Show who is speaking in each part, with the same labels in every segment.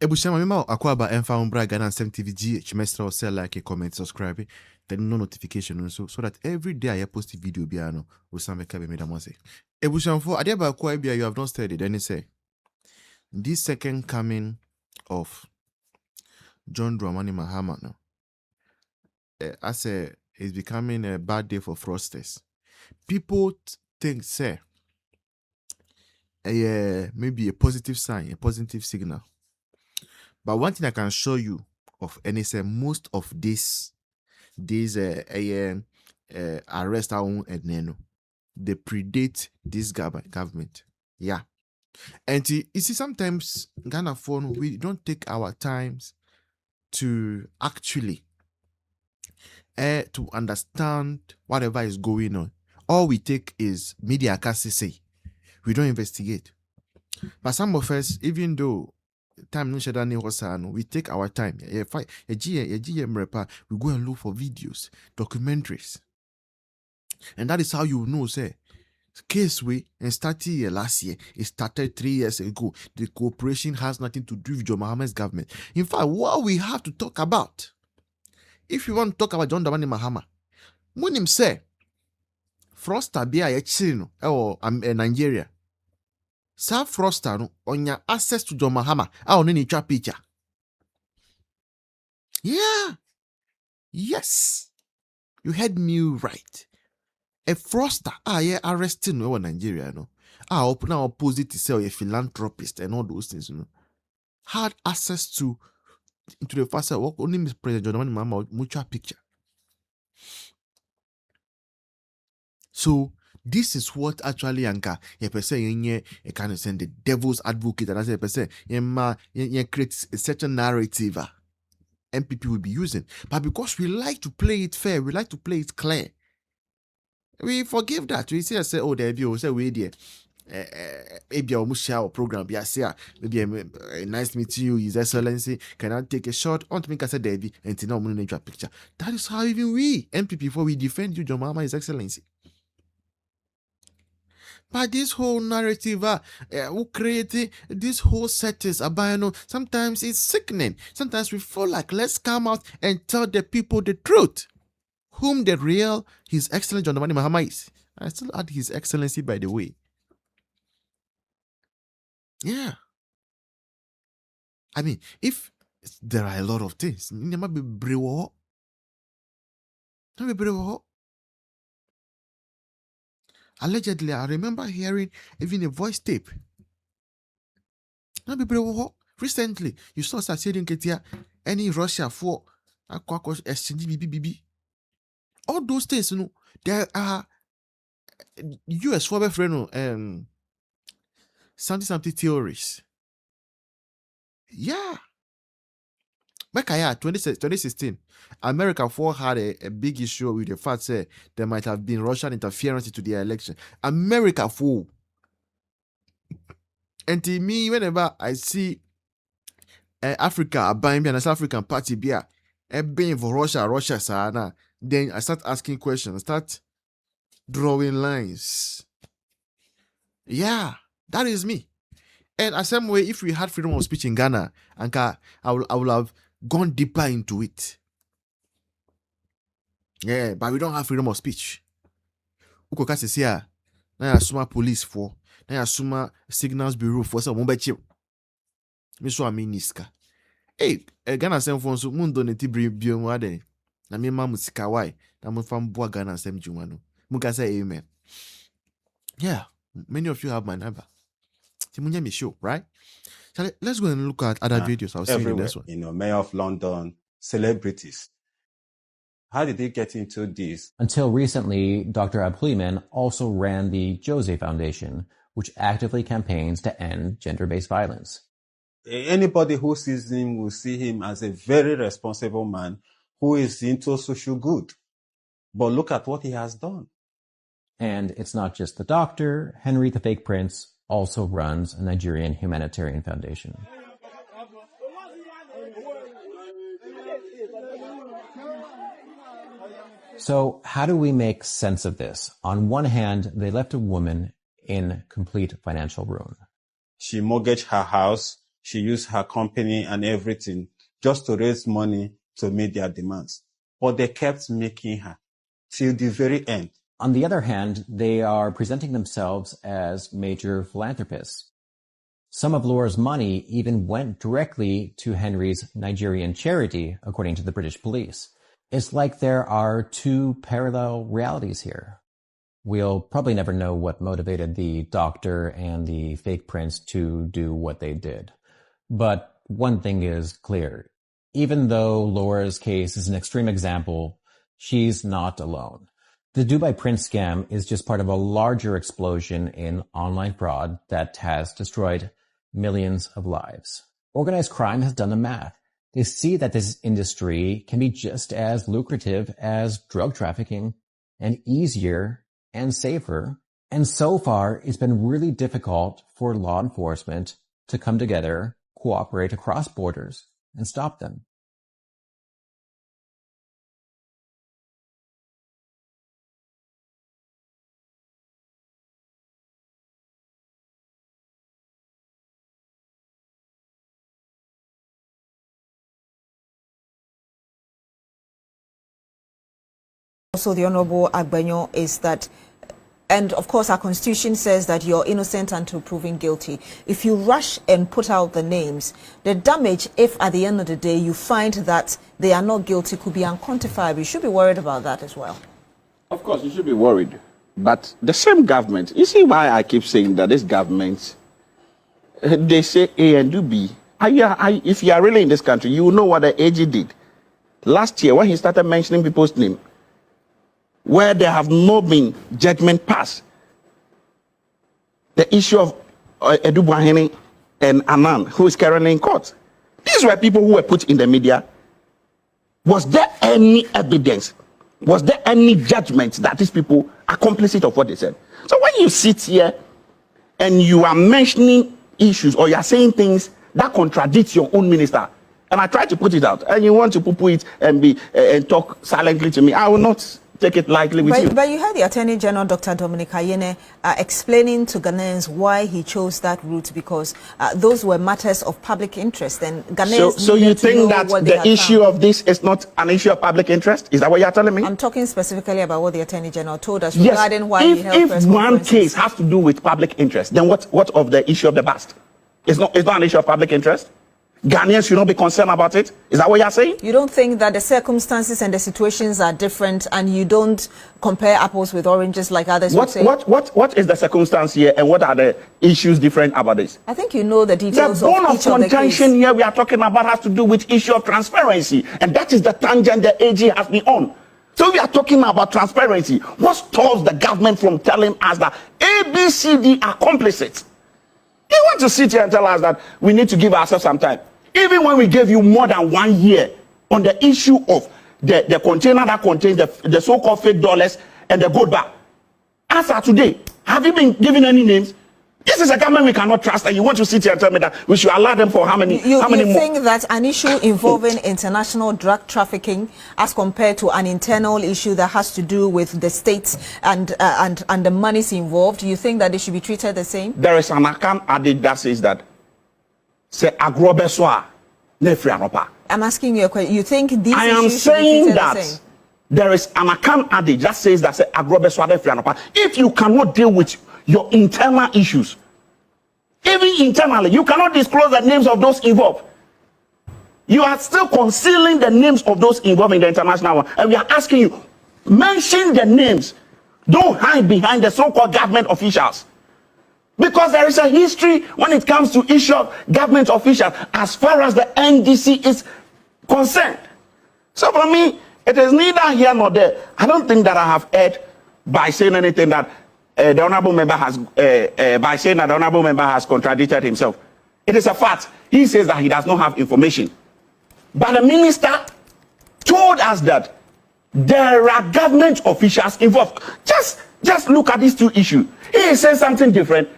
Speaker 1: Ebushama mema akwaba enfa umbra Ghana Nsem TV GH mestra or sell like, comment, subscribe, then no notification so that every day I post a video biano or some kabe medamose. Ebusham for adeba kwa bia you have not studied then say this second coming of John Dramani Mahama now I say it's becoming a bad day for fraudsters. People think say maybe a positive sign, a positive signal. But one thing I can show you of NSA, most of these arrest our own and they predate this government. Yeah. And you see, sometimes Ghana phone, we don't take our times to actually to understand whatever is going on. All we take is media can say. We don't investigate. But some of us, even though time we take our time. We go and look for videos, documentaries. And that is how you know, say, case we and started here last year. It started 3 years ago. The cooperation has nothing to do with John Mahama's government. In fact, what we have to talk about, if you want to talk about John Dramani Mahama, when him say, Frosta be a chino or Nigeria. Sir Frosta no on your access to John Mahama. I don't need your picture. Yeah. Yes. You heard me right. A Frosta, arresting no Nigeria, no. Open our opposite to say a philanthropist and all those things, you know. Had access to the first work only Miss President John Dramani Mahama mutual picture. So this is what actually a person kind of send the devil's advocate, and as a person creates a certain narrative MPP will be using. But because we like to play it fair, we like to play it clear, we forgive that. We say, oh, there be say we there. Maybe I share our program. Maybe nice meeting you, His Excellency. Can I take a shot? On to make I say Debbie and now I'm a picture. That is how even we MPP before we defend you, John Mahama, His Excellency. But this whole narrative, who created this whole settings, sometimes it's sickening. Sometimes we feel like let's come out and tell the people the truth. Whom the real His Excellency John Dramani Mahama is. I still add His Excellency, by the way. Yeah. I mean, if there are a lot of things, there might be brewo. Allegedly, I remember hearing even a voice tape. Recently, you saw saying any Russia for all those things, you know, there are US for something theories. Yeah. Back 2016, America had a big issue with the fact that there might have been Russian interference into their election. America fool. And to me, whenever I see Africa buying an South African party beer, being for Russia, sana, then I start asking questions, start drawing lines. Yeah, that is me. And the same way, if we had freedom of speech in Ghana, I will have gone deeper into it. Yeah, but we don't have freedom of speech. Uko says here, now assume police for, now assume signals bureau for some mobile. Miso aminiska. Hey, Ghana sem phone so mundo neti bio mwade. Na mi ma musika why? Na mo fam boa Ghana sem jumano. Muka say amen. Yeah, many of you have my number. Timunya me show, right? So let's go and look at other videos. I'll see you in this one.
Speaker 2: You know, Mayor of London, celebrities. How did they get into this?
Speaker 3: Until recently, Dr. Abdulrahman also ran the Jose Foundation, which actively campaigns to end gender-based violence.
Speaker 2: Anybody who sees him will see him as a very responsible man who is into social good. But look at what he has done.
Speaker 3: And it's not just the doctor. Henry the Fake Prince also runs a Nigerian humanitarian foundation. So how do we make sense of this? On one hand, they left a woman in complete financial ruin.
Speaker 2: She mortgaged her house She used her company and everything just to raise money to meet their demands. But they kept making her till the very end.
Speaker 3: On the other hand, they are presenting themselves as major philanthropists. Some of Laura's money even went directly to Henry's Nigerian charity, according to the British police. It's like there are two parallel realities here. We'll probably never know what motivated the doctor and the fake prince to do what they did. But one thing is clear. Even though Laura's case is an extreme example, she's not alone. The Dubai Prince scam is just part of a larger explosion in online fraud that has destroyed millions of lives. Organized crime has done the math. They see that this industry can be just as lucrative as drug trafficking and easier and safer. And so far, it's been really difficult for law enforcement to come together, cooperate across borders, and stop them.
Speaker 4: Also, the Honorable Agbenyo is that, and of course our constitution says that you're innocent until proven guilty. If you rush and put out the names, the damage, if at the end of the day you find that they are not guilty, could be unquantifiable. You should be worried about that as well.
Speaker 5: Of course, you should be worried. But the same government, you see why I keep saying that this government, they say A and do B. If you are really in this country, you will know what the AG did. Last year, when he started mentioning people's name, where there have not been judgment passed, the issue of Edu Buahini and Anan, who is currently in court. These were people who were put in the media. Was there any evidence? Was there any judgment that these people are complicit of what they said? So when you sit here and you are mentioning issues or you are saying things that contradict your own minister, and I try to put it out, and you want to poo-poo it and talk silently to me, I will not take it lightly with you.
Speaker 4: But you heard the Attorney General, Dr. Dominic Ayine, explaining to Ghanaians why he chose that route, because those were matters of public interest. And Ghanaians
Speaker 5: so you think that the issue of this is not an issue of public interest? Is that what you're telling me?
Speaker 4: I'm talking specifically about what the Attorney General told us regarding why he held press
Speaker 5: conferences. If one case has to do with public interest, then what of the issue of the past? It's not an issue of public interest? Ghanaians should not be concerned about it? Is that what you're saying?
Speaker 4: You don't think that the circumstances and the situations are different and you don't compare apples with oranges like others would say?
Speaker 5: What is the circumstance here and what are the issues different about this?
Speaker 4: I think you know the details
Speaker 5: the bone of contention here we are talking about has to do with issue of transparency, and that is the tangent the AG has been on. So we are talking about transparency. What stops the government from telling us that ABCD are complicit? You want to sit here and tell us that we need to give ourselves some time. Even when we gave you more than 1 year on the issue of the container that contains the so-called fake dollars and the gold bar. As of today, have you been given any names? This is a government we cannot trust, and you want to sit here and tell me that we should allow them for how many more?
Speaker 4: You think that an issue involving international drug trafficking as compared to an internal issue that has to do with the states and the monies involved, you think that they should be treated the same?
Speaker 5: There is an account adage that says that I'm
Speaker 4: asking you a question. You think these
Speaker 5: I am saying that there is an account adage that says that if you cannot deal with your internal issues, even internally, you cannot disclose the names of those involved. You are still concealing the names of those involved in the international one. And we are asking you, mention the names. Don't hide behind the so-called government officials. Because there is a history when it comes to issue of government officials as far as the NDC is concerned. So for me, it is neither here nor there. I don't think that I have heard by saying anything that the honorable member has contradicted himself. It is a fact. He says that he does not have information. But the minister told us that there are government officials involved. Just look at these two issues. He is saying something different.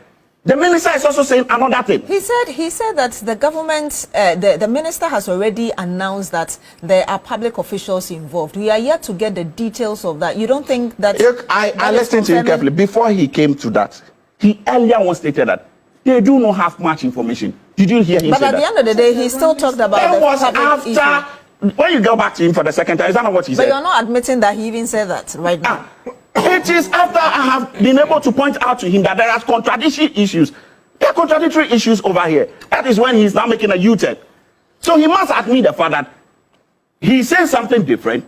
Speaker 5: The minister is also saying another thing.
Speaker 4: He said that the government, the minister has already announced that there are public officials involved. We are yet to get the details of that. You don't think that...
Speaker 5: I listened to you carefully. Before he came to that, he earlier once stated that they do not have much information. Did you hear him
Speaker 4: But
Speaker 5: say
Speaker 4: at
Speaker 5: that?
Speaker 4: the end of the day, he still talked about
Speaker 5: That
Speaker 4: the
Speaker 5: was
Speaker 4: public issue.
Speaker 5: after, when you go back to him for the second time, is that not what he
Speaker 4: But
Speaker 5: said?
Speaker 4: you're not admitting that he even said that right now.
Speaker 5: It is after I have been able to point out to him that there are contradictory issues. There are contradictory issues over here. That is when he's now making a U-turn. So he must admit the fact that he's saying something different,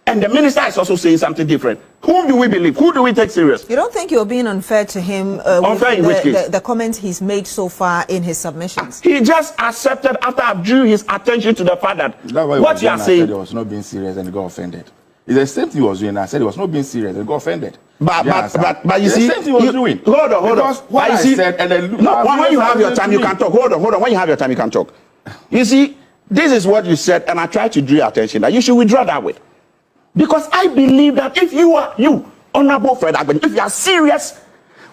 Speaker 5: and the minister is also saying something different. Whom do we believe? Who do we take serious?
Speaker 4: You don't think you're being unfair to him
Speaker 5: Unfair in which case?
Speaker 4: the comments he's made so far in his submissions?
Speaker 5: He just accepted after I drew his attention to the fact that what you are saying.
Speaker 6: He was not being serious and he got offended. It's the same thing he was doing. I said he was not being serious and he got offended.
Speaker 5: But you see,
Speaker 6: the same thing he was doing.
Speaker 5: Hold on.
Speaker 6: Because what I said, and then
Speaker 5: when you have your time, you can talk. Hold on. When you have your time, you can talk. You see, this is what you said, and I tried to draw your attention that you should withdraw that way. Because I believe that if you, Honorable Fred Agben, if you are serious,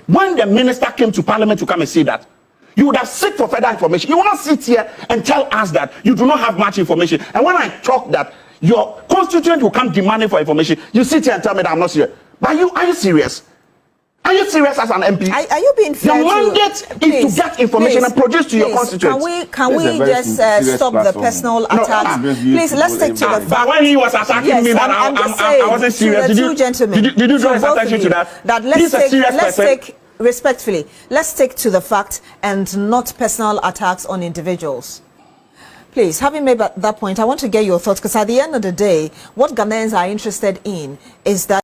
Speaker 5: when the minister came to Parliament to come and say that, you would have sought for further information. You will not sit here and tell us that you do not have much information. And when I talk that your constituent will come demanding for information, you sit here and tell me that I'm not serious. But are you serious? Are you serious as an MP?
Speaker 4: Are you being fair?
Speaker 5: Your mandate is to get information and produce to your constituents.
Speaker 4: Can we just stop the personal attacks? Please, let's take to the fact.
Speaker 5: But when he was attacking me that I wasn't serious, did you draw his attention to that?
Speaker 4: Let's take respectfully. Let's take to the fact and not personal attacks on individuals. Please, having made that point, I want to get your thoughts, because at the end of the day, what Ghanaians are interested in is that